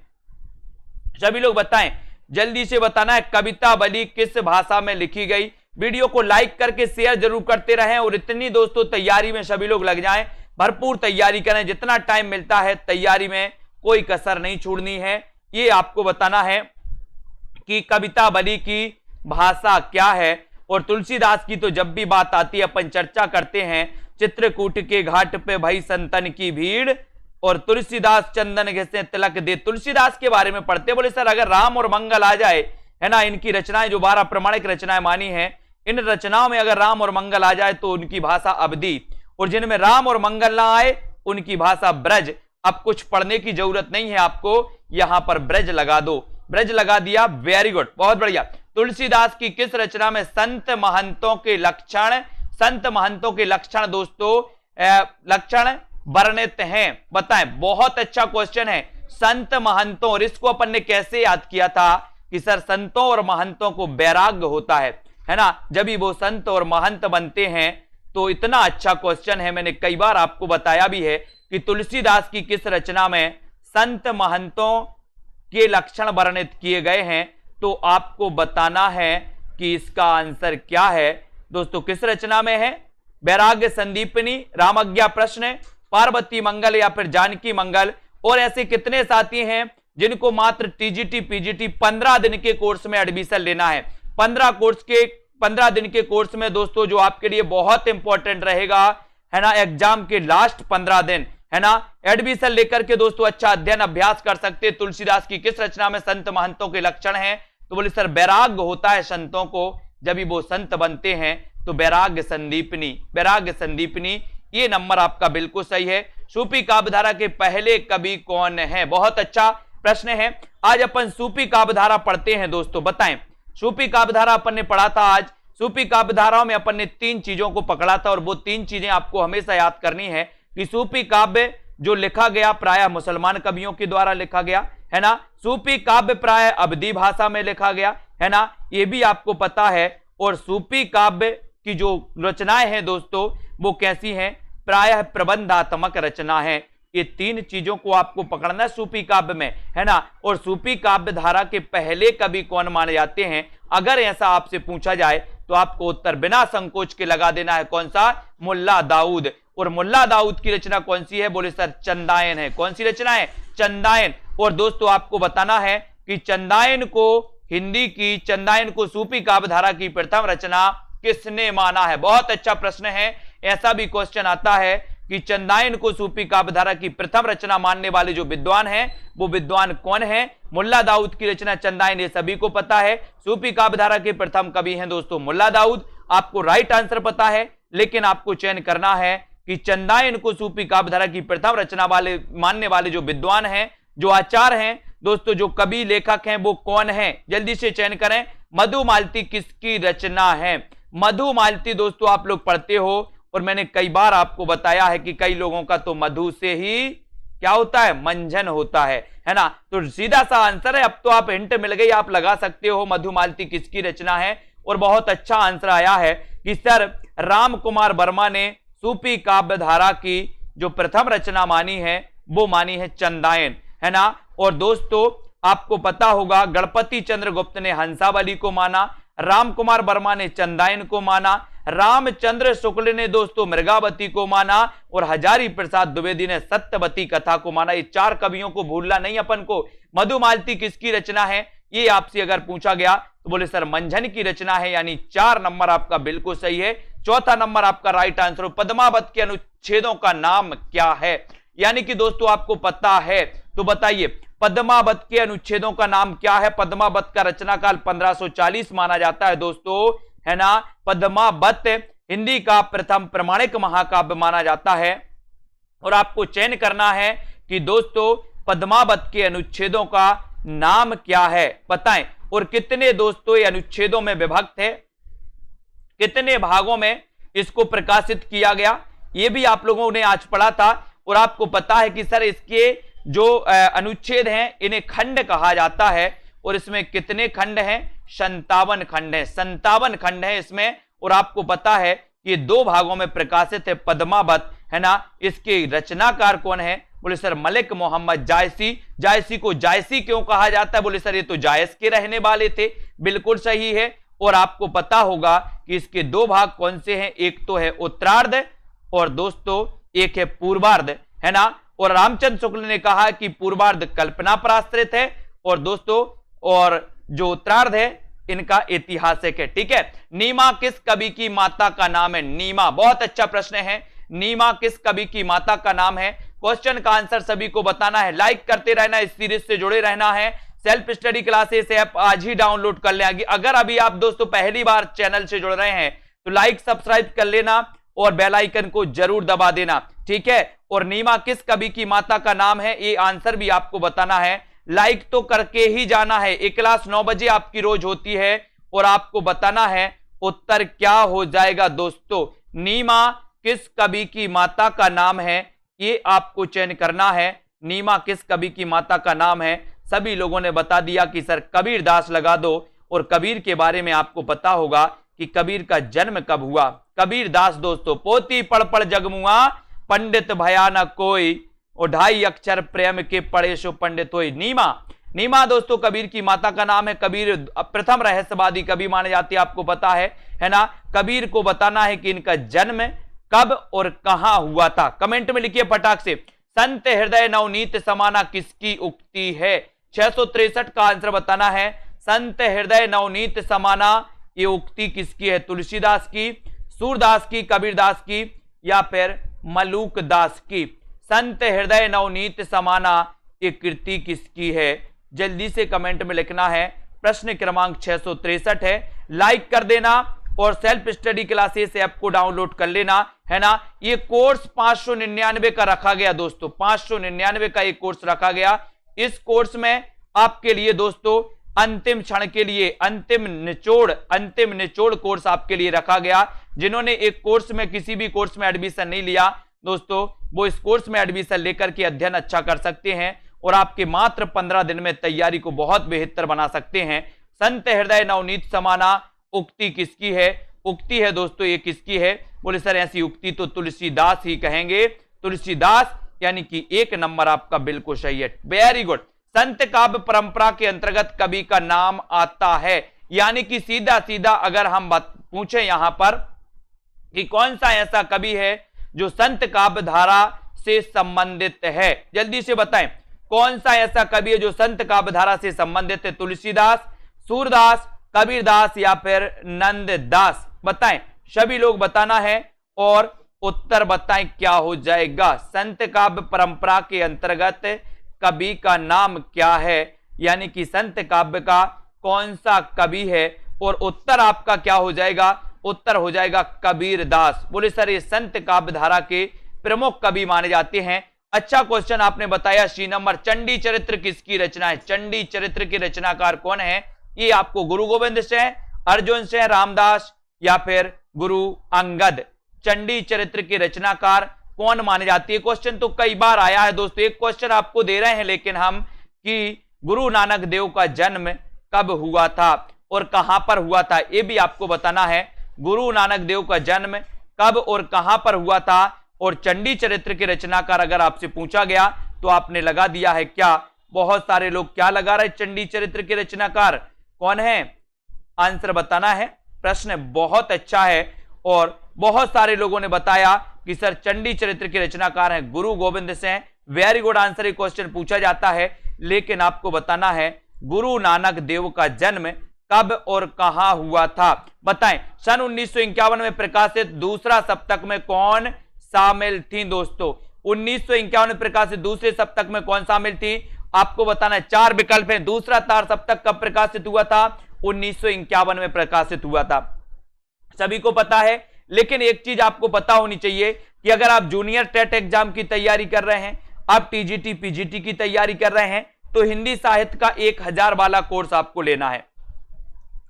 सभी लोग बताएं, जल्दी से बताना है कविता बली किस भाषा में लिखी गई। वीडियो को लाइक करके शेयर जरूर करते रहें, और इतनी दोस्तों तैयारी में सभी लोग लग जाएं, भरपूर तैयारी करें। जितना टाइम मिलता है तैयारी में कोई कसर नहीं छोड़नी है। ये आपको बताना है कि कविता बली की भाषा क्या है। और तुलसीदास की तो जब भी बात आती है अपन चर्चा करते हैं, चित्रकूट के घाट पे भई संतन की भीड़, और तुलसीदास चंदन घिसे तिलक दे। तुलसीदास के बारे में पढ़ते, बोले सर अगर राम और मंगल आ जाए, है ना, इनकी रचनाएं जो 12 प्रमाणिक रचनाएं मानी हैं, इन रचनाओं में अगर राम और मंगल आ जाए तो उनकी भाषा अवधी, और जिनमें राम और मंगल ना आए उनकी भाषा ब्रज। अब कुछ पढ़ने की जरूरत नहीं है आपको, यहां पर ब्रज लगा दो, ब्रज लगा दिया, वेरी गुड, बहुत बढ़िया। तुलसीदास की किस रचना में संत महंतों के लक्षण, संत महंतों के लक्षण दोस्तों लक्षण वर्णित हैं, बताएं। बहुत अच्छा क्वेश्चन है, संत महंतों, और इसको अपन ने कैसे याद किया था कि सर संतों और महंतों को वैराग्य होता है ना, जब भी वो संत और महंत बनते हैं। तो इतना अच्छा क्वेश्चन है, मैंने कई बार आपको बताया भी है कि तुलसीदास की किस रचना में संत महंतों के लक्षण वर्णित किए गए हैं। तो आपको बताना है कि इसका आंसर क्या है दोस्तों, किस रचना में है। वैराग्य संदीपनी, रामज्ञा प्रश्न, पार्वती मंगल या फिर जानकी मंगल। और ऐसे कितने साथी हैं जिनको मात्र टीजीटी पीजीटी 15 दिन के कोर्स में एडमिशन लेना है। 15 दिन के कोर्स में दोस्तों जो आपके लिए बहुत इंपॉर्टेंट रहेगा, है ना, एग्जाम के लास्ट 15 दिन, है ना, एडमिशन लेकर के दोस्तों अच्छा अध्ययन अभ्यास कर सकते हैं। तुलसीदास की किस रचना में संत महंतों के लक्षण हैं, तो बोले सर वैराग्य होता है संतों को, जब भी वो संत बनते हैं तो वैराग्य संदीपनी, वैराग्य संदीपनी, ये नंबर आपका बिल्कुल सही है। सूफी काव्यधारा के पहले कवि कौन है, बहुत अच्छा प्रश्न है। आज अपन सूफी काव्यधारा पढ़ते हैं दोस्तों, बताएं। सूफी काव्यधारा अपन ने पढ़ा था आज। सूफी काव्यधाराओं में अपन ने 3 चीजों को पकड़ा था, और वो 3 चीजें आपको हमेशा याद करनी है कि सूफी काव्य जो लिखा गया प्रायः मुसलमान कवियों के द्वारा लिखा गया, है ना। सूफी काव्य प्रायः अवधी भाषा में लिखा गया, है ना, ये भी आपको पता है। और सूफी काव्य की जो रचनाएं हैं दोस्तों वो कैसी हैं, प्रायः प्रबंधात्मक रचना है। ये तीन चीजों को आपको पकड़ना है सूफी काव्य में, है ना। और सूफी काव्य धारा के पहले कवि कौन माने जाते हैं, अगर ऐसा आपसे पूछा जाए तो आपको उत्तर बिना संकोच के लगा देना है, कौन सा, मुल्ला दाऊद। और मुल्ला दाऊद की रचना कौन सी है, बोले सर चंदायन है। कौन सी रचना है, चंदायन। और दोस्तों आपको बताना है कि चंदायन को हिंदी की, चंदायन को सूफी काव्य धारा की प्रथम रचना किसने माना है। बहुत अच्छा प्रश्न है, ऐसा भी क्वेश्चन आता है कि चंदायन को सूफी काव्य धारा की प्रथम रचना मानने वाले जो विद्वान हैं वो विद्वान कौन है। मुल्ला दाऊद की रचना चंदायन, ये सभी को पता है। सूफी काव्य धारा के प्रथम कवि हैं दोस्तों मुल्ला दाऊद। आपको राइट आंसर पता है, लेकिन आपको चयन करना है कि चंदायन को सूफी काव्य धारा की प्रथम रचना वाले मानने वाले जो विद्वान हैं, जो आचार्य हैं दोस्तों, जो कवि लेखक हैं, वो कौन है, जल्दी से चयन करें। मधुमालती किसकी रचना है। मधुमालती दोस्तों आप लोग पढ़ते हो, और मैंने कई बार आपको बताया है कि कई लोगों का तो मधु से ही क्या होता है, मंजन होता है ना। तो सीधा सा आंसर है, अब तो आप हिंट मिल गई, आप लगा सकते हो मधुमालती किसकी रचना है। और बहुत अच्छा आंसर आया है कि सर राम कुमार वर्मा ने सूफी काव्य धारा की जो प्रथम रचना मानी है वो मानी है चंदायन, है ना। और दोस्तों आपको पता होगा गणपति चंद्र गुप्त ने हंसावली को माना, राम कुमार वर्मा ने चंदायन को माना, रामचंद्र शुक्ल ने दोस्तों मृगावती को माना, और हजारी प्रसाद द्विवेदी ने सत्यवती कथा को माना। ये चार कवियों को भूलना नहीं अपन को। मधुमालती किसकी रचना है, ये आपसे अगर पूछा गया तो बोले सर मंझन की रचना है, यानी 4 नंबर आपका बिल्कुल सही है। चौथा नंबर आपका राइट आंसर। पद्मावत के अनुच्छेदों का नाम क्या है, यानी कि दोस्तों आपको पता है तो बताइए पद्मावत के अनुच्छेदों का नाम क्या है। पद्मावत का रचनाकाल 1540 माना जाता है दोस्तों, है ना। पद्मावत हिंदी का प्रथम प्रमाणिक महाकाव्य माना जाता है। और आपको चयन करना है कि दोस्तों पद्मावत के अनुच्छेदों का नाम क्या है, बताएं। और कितने दोस्तों ये अनुच्छेदों में विभक्त है, कितने भागों में इसको प्रकाशित किया गया, ये भी आप लोगों ने आज पढ़ा था। और आपको पता है कि सर इसके जो अनुच्छेद हैं इन्हें खंड कहा जाता है। और इसमें कितने खंड हैं, 57 खंड है, 57 खंड है इसमें। और आपको पता है कि 2 भागों में प्रकाशित है पद्मावत, है ना। इसके रचनाकार कौन है, बोले सर मलिक मोहम्मद जायसी। जायसी को जायसी क्यों कहा जाता है, बोले सर ये तो जायस के रहने वाले थे, बिल्कुल सही है। और आपको पता होगा कि इसके 2 भाग कौन से हैं, एक तो है उत्तरार्ध और दोस्तों एक है पूर्वार्ध, है ना। और रामचंद्र शुक्ल ने कहा कि पूर्वार्ध कल्पना पर आश्रित है, और दोस्तों और जो उत्तरार्ध है इनका ऐतिहासिक है, ठीक है। नीमा किस कवि की माता का नाम है, नीमा, बहुत अच्छा प्रश्न है। नीमा किस कवि की माता का नाम है, क्वेश्चन का आंसर सभी को बताना है, लाइक करते रहना, इस सीरीज से जुड़े रहना है। सेल्फ स्टडी क्लासेस ऐप आज ही डाउनलोड कर ले। अगर अभी आप दोस्तों पहली बार चैनल से जुड़ रहे हैं तो लाइक सब्सक्राइब कर लेना और बेल आइकन को जरूर दबा देना, ठीक है। और नीमा किस कवि की माता का नाम है, ये आंसर भी आपको बताना है, लाइक तो करके ही जाना है। एक क्लास 9 बजे आपकी रोज होती है और आपको बताना है उत्तर क्या हो जाएगा दोस्तों। नीमा किस कवि की माता का नाम है, ये आपको चयन करना है। नीमा किस कवि की माता का नाम है, सभी लोगों ने बता दिया कि सर कबीर दास लगा दो। और कबीर के बारे में आपको पता होगा कि कबीर का जन्म कब हुआ। कबीर दास दोस्तों, पोती पढ़ पढ़ जगमुआ, पंडित भयानक कोई, और 2.5 अक्षर प्रेम के पढ़े सो पंडित होई। नीमा, नीमा दोस्तों कबीर की माता का नाम है। कबीर प्रथम रहस्यवादी कवि माने जाते हैं, आपको पता है ना। कबीर को बताना है कि इनका जन्म कब और कहां हुआ था, कमेंट में लिखिए फटाक से। संत हृदय नवनीत समाना किसकी उक्ति है, 663 का आंसर बताना है। संत हृदय नवनीत समाना ये उक्ति किसकी है, तुलसीदास की, सूरदास की, कबीरदास की, या फिर मलूक दास की। संत हृदय नवनीत समाना ये कृति किसकी है, जल्दी से कमेंट में लिखना है। प्रश्न क्रमांक 663 है, लाइक कर देना और सेल्फ स्टडी क्लासेस ऐप को डाउनलोड कर लेना, है ना। ये कोर्स 599 का रखा गया दोस्तों, 599 का ये कोर्स रखा गया। इस कोर्स में आपके लिए दोस्तों अंतिम क्षण के लिए अंतिम निचोड़ कोर्स आपके लिए रखा गया। जिन्होंने एक कोर्स में किसी भी कोर्स में एडमिशन नहीं लिया दोस्तों, वो इस कोर्स में एडमिशन लेकर के अध्ययन अच्छा कर सकते हैं और आपके मात्र 15 दिन में तैयारी को बहुत बेहतर बना सकते हैं। संत हृदय नवनीत समाना उक्ति किसकी है, उक्ति है दोस्तों ये किसकी है, बोले सर ऐसी उक्ति तो तुलसीदास ही कहेंगे। तुलसीदास यानी कि 1 नंबर आपका बिल्कुल सही है। Very good. संत काव्य परंपरा के अंतर्गत कवि का नाम आता है, यानी कि सीधा सीधा अगर हम पूछे यहां पर कि कौन सा ऐसा कवि है जो संत काव्य धारा से संबंधित है, जल्दी से बताएं कौन सा ऐसा कवि है जो संत काव्य धारा से संबंधित है। तुलसीदास, सूरदास, कबीरदास या फिर नंददास, बताएं, सभी लोग बताना है और उत्तर बताएं क्या हो जाएगा। संत काव्य परंपरा के अंतर्गत कवि का नाम क्या है, यानी कि संत काव्य का कौन सा कवि है, और उत्तर आपका क्या हो जाएगा, उत्तर हो जाएगा कबीरदास। बोले सर ये संत काव्य धारा के प्रमुख कवि माने जाते हैं। अच्छा क्वेश्चन आपने बताया। सी नंबर, चंडी चरित्र किसकी रचना है? चंडी चरित्र के रचनाकार कौन है? ये आपको गुरु गोविंद से, अर्जुन से, रामदास या फिर गुरु अंगद। चंडी चरित्र के रचनाकार कौन माने जाती है? क्वेश्चन तो कई बार आया है दोस्तों। एक क्वेश्चन आपको दे रहे हैं लेकिन हम कि गुरु नानक देव का जन्म कब हुआ था और कहां पर हुआ था, ये भी आपको बताना है। गुरु नानक देव का जन्म कब और कहां पर हुआ था, और चंडी चरित्र के रचनाकार अगर आपसे पूछा गया तो आपने लगा दिया है क्या? बहुत सारे लोग क्या लगा रहे? चंडी चरित्र के रचनाकार कौन है? आंसर बताना है। प्रश्न बहुत अच्छा है और बहुत सारे लोगों ने बताया कि सर चंडी चरित्र के रचनाकार हैं गुरु Govind Singh. Very good answer. ये क्वेश्चन पूछा जाता है लेकिन आपको बताना है गुरु नानक देव का जन्म कब और कहां हुआ था, बताएं। सन 1951 में प्रकाशित दूसरा सप्तक में कौन शामिल थी दोस्तों? 1951 में प्रकाशित दूसरे सप्तक में कौन शामिल थी? आपको बताना है। 4 विकल्प हैं। दूसरा तार सप्तक कब प्रकाशित हुआ था? 1951 में प्रकाशित हुआ था, सभी को पता है। लेकिन एक चीज आपको पता होनी चाहिए कि अगर आप जूनियर टेट एग्जाम की तैयारी कर रहे हैं, आप टीजीटी पीजीटी की तैयारी कर रहे हैं, तो हिंदी साहित्य का 1000 वाला कोर्स आपको लेना है।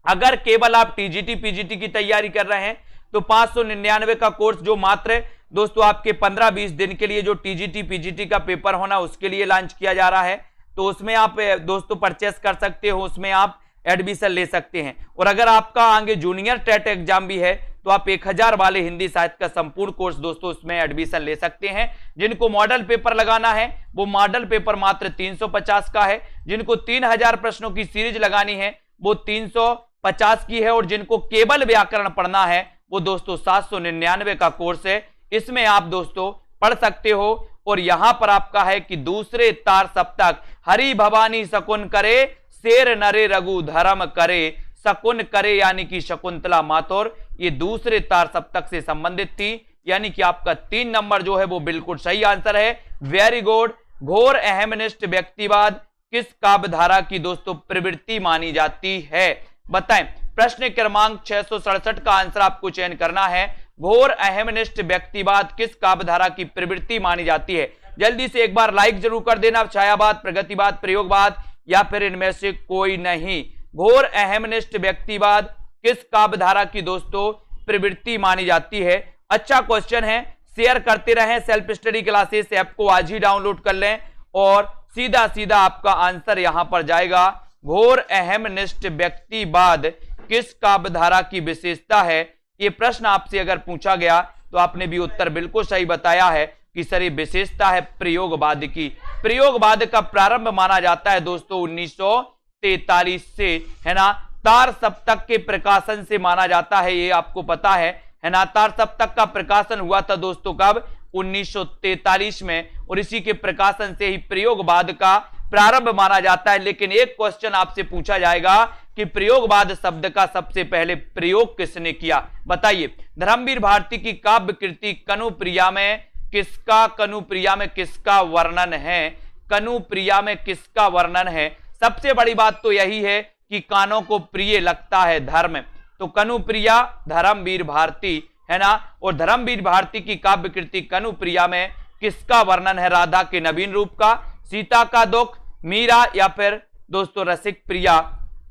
अगर केवल आप टीजीटी पीजीटी की तैयारी कर रहे हैं तो 599 का कोर्स, जो मात्र दोस्तों आपके 15-20 दिन के लिए जो टीजीटी पीजीटी का पेपर होना उसके लिए लॉन्च किया जा रहा है, तो उसमें आप दोस्तों परचेस कर सकते हो, उसमें आप एडमिशन ले सकते हैं। और अगर आपका आगे जूनियर टेट एग्जाम भी है तो आप 1000 वाले हिंदी साहित्य का संपूर्ण कोर्स दोस्तों उसमें एडमिशन ले सकते हैं। जिनको मॉडल पेपर लगाना है वो मॉडल पेपर मात्र 350 का है, जिनको 3000 प्रश्नों की सीरीज लगानी है वो 350 की है, और जिनको केवल व्याकरण पढ़ना है वो दोस्तों 799 का कोर्स है। इसमें आप दोस्तों पढ़ सकते हो। और यहां पर आपका है कि दूसरे तार सप्तक हरि भवानी शकुन करे, शेर नरे रघु धर्म करे, शकुन करे यानी कि शकुंतला माथुर, ये दूसरे तार सप्तक से संबंधित थी, यानी कि आपका 3 नंबर जो है वो बिल्कुल सही आंसर है। Very good. घोर अहमनिष्ठ व्यक्तिवाद किस काव्य धारा की दोस्तों प्रवृत्ति मानी जाती है, बताएं। प्रश्न क्रमांक 667 का आंसर आपको चयन करना है। घोर अहमनिष्ठ व्यक्तिवाद किस काव्य धारा की प्रवृत्ति मानी जाती है? जल्दी से एक बार लाइक जरूर कर देना। छायावाद, प्रगतिवाद, प्रयोगवाद या फिर इनमें से कोई नहीं। घोर अहमनिष्ठ व्यक्तिवाद किस काव्य धारा की दोस्तों प्रवृत्ति मानी जाती है? अच्छा क्वेश्चन है। शेयर करते रहें। सेल्फ स्टडी क्लासेस ऐप को आज ही डाउनलोड कर लें और सीधा सीधा आपका आंसर यहां पर जाएगा। घोर अहमनिष्ठ व्यक्तिवाद किस काव्य धारा की विशेषता है? ये प्रश्न आपसे अगर पूछा गया तो आपने भी उत्तर बिल्कुल सही बताया है कि सर ये विशेषता है प्रयोगवाद की। प्रयोगवाद का प्रारंभ माना जाता है दोस्तों 1943 से, है ना। तार सप्तक के प्रकाशन से माना जाता है, ये आपको पता है ना। तार सप्तक का प्रकाशन हुआ था दोस्तों कब? 1943 में, और इसी के प्रकाशन से ही प्रयोगवाद का प्रारंभ माना जाता है। लेकिन एक क्वेश्चन आपसे पूछा जाएगा कि प्रयोगवाद शब्द का सबसे पहले प्रयोग किसने किया, बताइए। धर्मवीर भारती की काव्य कृति कनुप्रिया में किसका वर्णन है? कनुप्रिया में किसका वर्णन है? सबसे बड़ी बात तो यही है कि कानों को प्रिय लगता है धर्म, तो कनुप्रिया धर्मवीर भारती, है ना। और धर्मवीर भारती की काव्य कृति कनुप्रिया में किसका वर्णन है? राधा के नवीन रूप का, सीता का दुख, मीरा या फिर दोस्तों रसिक प्रिया,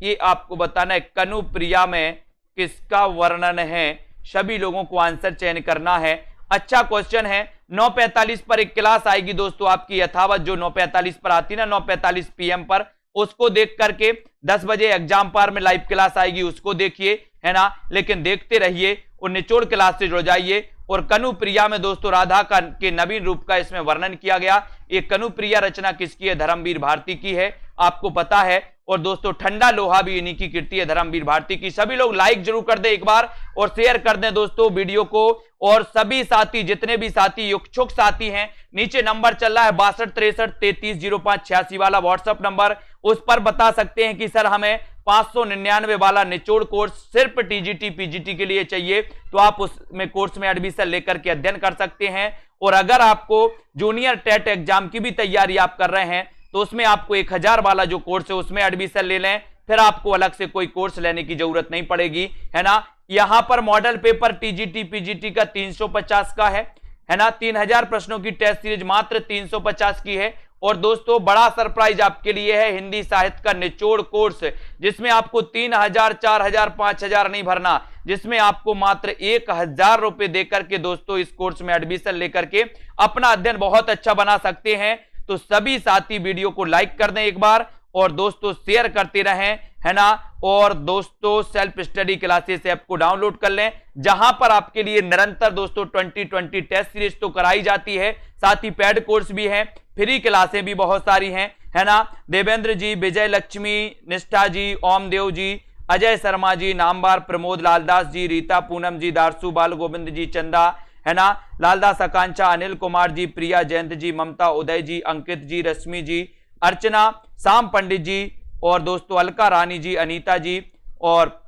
ये आपको बताना है। कनुप्रिया में किसका वर्णन है? सभी लोगों को आंसर चयन करना है। अच्छा क्वेश्चन है। 9:45 पर एक क्लास आएगी दोस्तों आपकी यथावत, जो 9:45 पर आती है ना, 9:45 PM पर, उसको देख करके 10 बजे एग्जाम पार में लाइव क्लास आएगी, उसको देखिए, है ना। लेकिन देखते रहिए और निचोड़ क्लास से जुड़ जाइए और कनुप्रिया में दोस्तों राधा के नवीन रूप का इसमें वर्णन किया गया। ये कनुप्रिया रचना किसकी है? धर्मवीर भारती की है, आपको पता है। और दोस्तों ठंडा लोहा भी इन्हीं की कृति है, धर्मवीर भारती की। सभी लोग लाइक जरूर कर दें एक बार और शेयर कर दें दोस्तों वीडियो को। और सभी साथी, जितने भी साथी इच्छुक साथी हैं, नीचे नंबर चल रहा है 6263330586 वाला व्हाट्सएप नंबर, उस पर बता सकते हैं कि सर हमें 599 वाला निचोड़ कोर्स सिर्फ टीजीटी पीजीटी के लिए चाहिए, तो आप उसमें कोर्स में एडमिशन लेकर के अध्ययन कर सकते हैं। और अगर आपको जूनियर टेट एग्जाम की भी तैयारी आप कर रहे हैं तो उसमें आपको 1000 वाला जो कोर्स है उसमें एडमिशन ले लें, फिर आपको अलग से कोई कोर्स लेने की जरूरत नहीं पड़ेगी, है ना। यहां पर मॉडल पेपर टीजीटी पीजीटी का 350 का है ना। 3000 प्रश्नों की टेस्ट सीरीज मात्र 350 की है। और दोस्तों बड़ा सरप्राइज आपके लिए है, हिंदी साहित्य का निचोड़ कोर्स, जिसमें आपको 3000, 4000, 5000 नहीं भरना, जिसमें आपको मात्र 1000 रुपए देकर के दोस्तों इस कोर्स में एडमिशन लेकर के अपना अध्ययन बहुत अच्छा बना सकते हैं। तो सभी साथी वीडियो को लाइक कर दें एक बार और दोस्तों शेयर करते रहें, है ना। और दोस्तों सेल्फ स्टडी क्लासेस ऐप को डाउनलोड कर लें, जहां पर आपके लिए निरंतर दोस्तों 2020 टेस्ट सीरीज तो कराई जाती है, साथ ही पेड कोर्स भी हैं, फ्री क्लासें भी बहुत सारी हैं, है ना। देवेंद्र जी, विजय लक्ष्मी, निष्ठा जी, ओमदेव जी, अजय शर्मा जी, नामबार, प्रमोद, लालदास जी, रीता, पूनम जी, दारसू, बाल गोविंद जी, चंदा, है ना, लालदास, आकांक्षा, अनिल कुमार जी, प्रिया, जयंत जी, ममता, उदय जी, अंकित जी, रश्मि जी, अर्चना, शाम पंडित जी, और दोस्तों अलका रानी जी, अनीता जी, और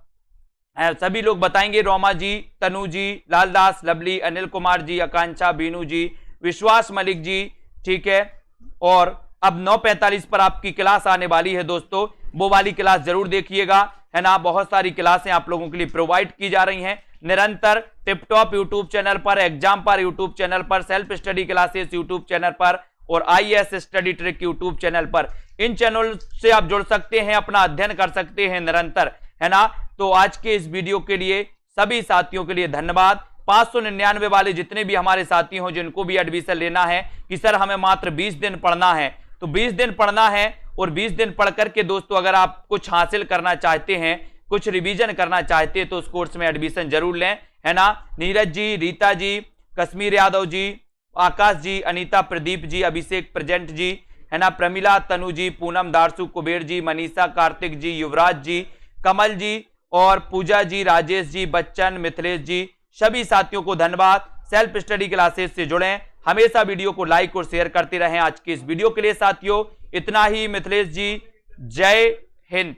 सभी लोग बताएंगे, रोमा जी, तनु जी, लालदास, लवली, अनिल कुमार जी, आकांक्षा, बीनू जी, विश्वास मलिक जी, ठीक है। और अब 9:45 पर आपकी क्लास आने वाली है दोस्तों, वो वाली क्लास जरूर देखिएगा, है ना। बहुत सारी क्लासें आप लोगों के लिए प्रोवाइड की जा रही हैं निरंतर, टिपटॉप यूट्यूब चैनल पर, एग्जाम पर यूट्यूब चैनल पर, self study classes YouTube channel पर, और IAS study trick YouTube channel पर। इन चैनल से आप जुड़ सकते हैं, अपना अध्ययन कर सकते हैं निरंतर, है ना। तो आज के इस वीडियो के लिए सभी साथियों के लिए धन्यवाद। 599 वाले जितने भी हमारे साथी हो जिनको भी एडमिशन लेना है कि सर हमें मात्र 20 दिन पढ़ना है, तो 20 दिन पढ़ना है। और 20 दिन पढ़ करके दोस्तों अगर आप कुछ हासिल करना चाहते हैं, कुछ रिवीजन करना चाहते हैं, तो उस कोर्स में एडमिशन जरूर लें, है ना। नीरज जी, रीता जी, कश्मीर यादव जी, आकाश जी, अनीता, प्रदीप जी, अभिषेक प्रेजेंट जी, है ना, प्रमिला, तनु जी, पूनम, दारसू, कुबेर जी, मनीषा, कार्तिक जी, युवराज जी, कमल जी, और पूजा जी, राजेश जी, बच्चन, मिथिलेश जी, सभी साथियों को धन्यवाद। सेल्फ स्टडी क्लासेस से जुड़ें, हमेशा वीडियो को लाइक और शेयर करते रहें। आज के इस वीडियो के लिए साथियों इतना ही। मिथिलेश जी, जय हिंद।